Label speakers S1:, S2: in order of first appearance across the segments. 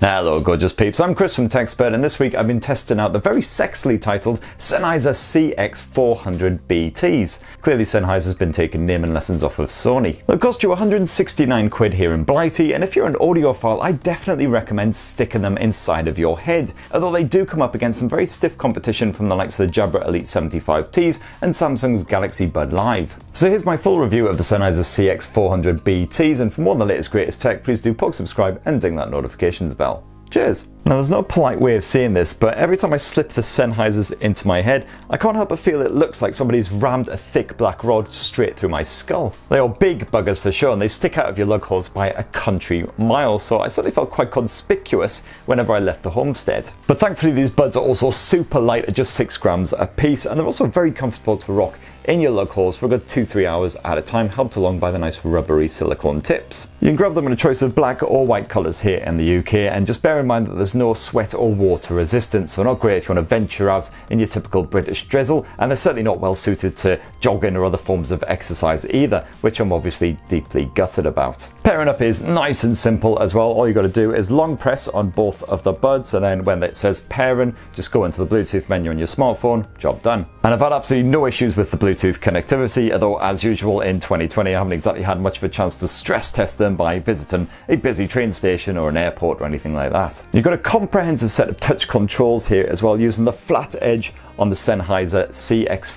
S1: Hello gorgeous peeps, I'm Chris from TechSpert, and this week I've been testing out the very sexily titled Sennheiser CX 400BTs. Clearly Sennheiser's been taking naming lessons off of Sony. They'll cost you 169 quid here in Blighty, and if you're an audiophile I definitely recommend sticking them inside of your head, although they do come up against some very stiff competition from the likes of the Jabra Elite 75Ts and Samsung's Galaxy Bud Live. So here's my full review of the Sennheiser CX 400BTs, and for more on the latest greatest tech, please do subscribe and ding that notifications bell. Cheers! Now there's no polite way of saying this, but every time I slip the Sennheisers into my head, I can't help but feel it looks like somebody's rammed a thick black rod straight through my skull. They are big buggers for sure, and they stick out of your lug holes by a country mile, so I certainly felt quite conspicuous whenever I left the homestead. But thankfully these buds are also super light at just 6 grams a piece, and they're also very comfortable to rock in your lug holes for a good 2-3 hours at a time, helped along by the nice rubbery silicone tips. You can grab them in a choice of black or white colours here in the UK, and just bear in mind that there's no sweat or water resistance, so not great if you want to venture out in your typical British drizzle, and they're certainly not well suited to jogging or other forms of exercise either, which I'm obviously deeply gutted about. Pairing up is nice and simple as well. All you got to do is long press on both of the buds, and then when it says pairing, just go into the Bluetooth menu on your smartphone, job done. And I've had absolutely no issues with the Bluetooth connectivity, although as usual in 2020 I haven't exactly had much of a chance to stress test them by visiting a busy train station or an airport or anything like that. You've got a comprehensive set of touch controls here as well, using the flat edge on the Sennheiser CX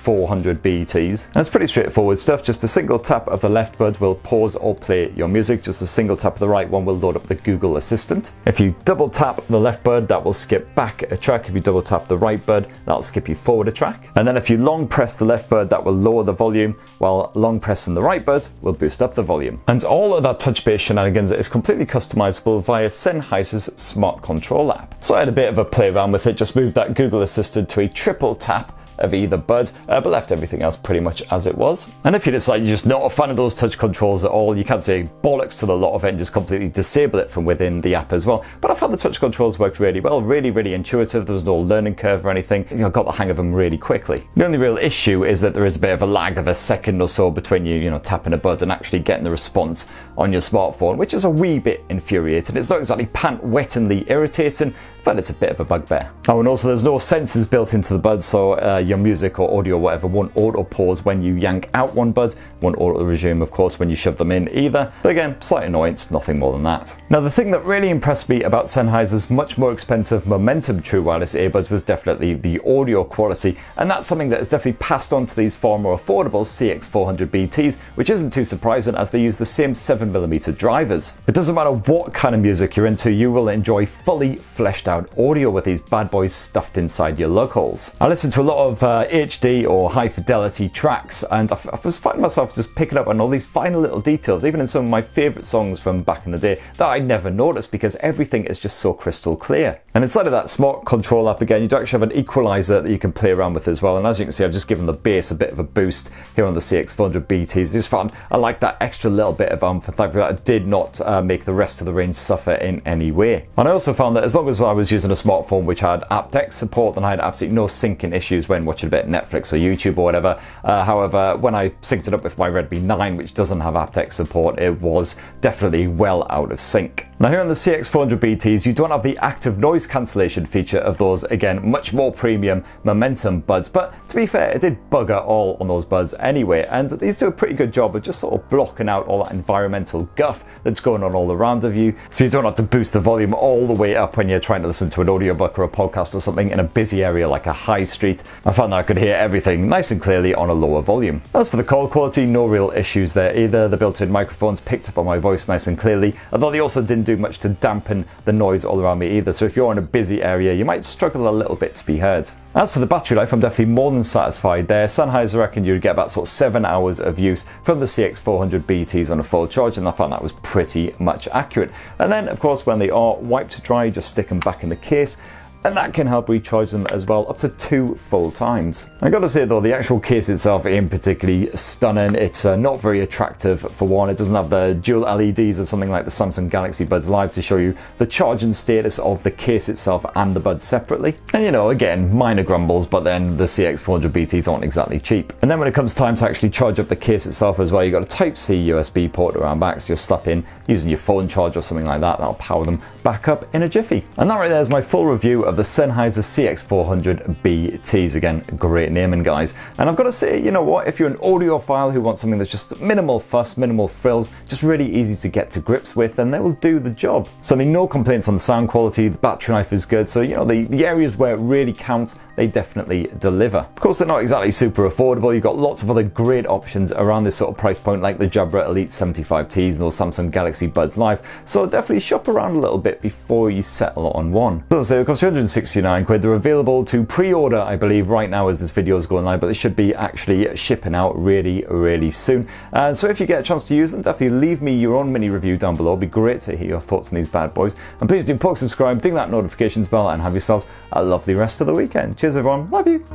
S1: 400BTs. And it's pretty straightforward stuff. Just a single tap of the left bud will pause or play your music. Just a single tap of the right one will load up the Google Assistant. If you double tap the left bud, that will skip back a track. If you double tap the right bud, that'll skip you forward a track. And then if you long press the left bud, that will lower the volume, while long pressing the right bud will boost up the volume. And all of that touch-based shenanigans is completely customizable via Sennheiser's smart control app. So I had a bit of a play around with it, just moved that Google Assistant to a triple tap of either bud, but left everything else pretty much as it was. And if you decide you're just not a fan of those touch controls at all, you can say bollocks to the lot of it and just completely disable it from within the app as well. But I found the touch controls worked really well, really intuitive. There was no learning curve or anything. I got the hang of them really quickly. The only real issue is that there is a bit of a lag of a second or so between you tapping a bud and actually getting the response on your smartphone, which is a wee bit infuriating. It's not exactly pant-wettingly irritating, but it's a bit of a bugbear. Oh, and also there's no sensors built into the bud, so your music or audio or whatever won't auto pause when you yank out one bud, won't auto resume of course when you shove them in either, but again, slight annoyance, nothing more than that. Now the thing that really impressed me about Sennheiser's much more expensive Momentum True Wireless earbuds was definitely the audio quality, and that's something that is definitely passed on to these far more affordable CX 400BTs, which isn't too surprising as they use the same 7mm drivers. It doesn't matter what kind of music you're into, you will enjoy fully fleshed out audio with these bad boys stuffed inside your lug holes. I listen to a lot of HD or high fidelity tracks, and I was finding myself just picking up on all these final little details, even in some of my favourite songs from back in the day, that I never noticed because everything is just so crystal clear. And inside of that smart control app again, you do actually have an equalizer that you can play around with as well, and as you can see I've just given the bass a bit of a boost here on the CX 400BTs. I just found I like that extra little bit of thankfully that did not make the rest of the range suffer in any way. And I also found that as long as I was using a smartphone which had aptX support, then I had absolutely no syncing issues when watching a bit of Netflix or YouTube or whatever. However, when I synced it up with my Redmi 9, which doesn't have aptX support, it was definitely well out of sync. Now here on the CX 400BTs, you don't have the active noise cancellation feature of those, again, much more premium Momentum buds, but to be fair, it did bugger all on those buds anyway, and these do a pretty good job of just sort of blocking out all that environmental guff that's going on all around of you, so you don't have to boost the volume all the way up when you're trying to listen to an audiobook or a podcast or something in a busy area like a high street. I found that I could hear everything nice and clearly on a lower volume. As for the call quality, no real issues there either. The built-in microphones picked up on my voice nice and clearly, although they also didn't do much to dampen the noise all around me either, so if you're in a busy area you might struggle a little bit to be heard. As for the battery life, I'm definitely more than satisfied there. Sennheiser reckoned you'd get about sort of 7 hours of use from the CX 400BTs on a full charge, and I found that was pretty much accurate. And then of course when they are wiped dry, just stick them back in the case. and that can help recharge them as well up to 2 full times. I gotta say though, the actual case itself ain't particularly stunning. It's not very attractive for one. It doesn't have the dual LEDs of something like the Samsung Galaxy Buds Live to show you the charging status of the case itself and the buds separately. And you know, again, minor grumbles, but then the CX400BTs aren't exactly cheap. And then when it comes time to actually charge up the case itself as well, you've got a Type-C USB port around back, so you'll slap in using your phone charger or something like that, that'll power them back up in a jiffy. And that right there is my full review of the Sennheiser CX400BTs. Again, great naming, guys. And I've got to say, you know what, if you're an audiophile who wants something that's just minimal fuss, minimal frills, just really easy to get to grips with, then they will do the job. Certainly no complaints on the sound quality, the battery life is good, so you know, the areas where it really counts, they definitely deliver. Of course, they're not exactly super affordable. You've got lots of other great options around this sort of price point, like the Jabra Elite 75Ts and those Samsung Galaxy Buds Live, so definitely shop around a little bit before you settle on one. So they cost 269 quid. They're available to pre-order, I believe, right now as this video is going live, but they should be actually shipping out really soon. So if you get a chance to use them, definitely leave me your own mini review down below. It'd be great to hear your thoughts on these bad boys. And please do poke, subscribe, ding that notifications bell, and have yourselves a lovely rest of the weekend. Cheers everyone, love you.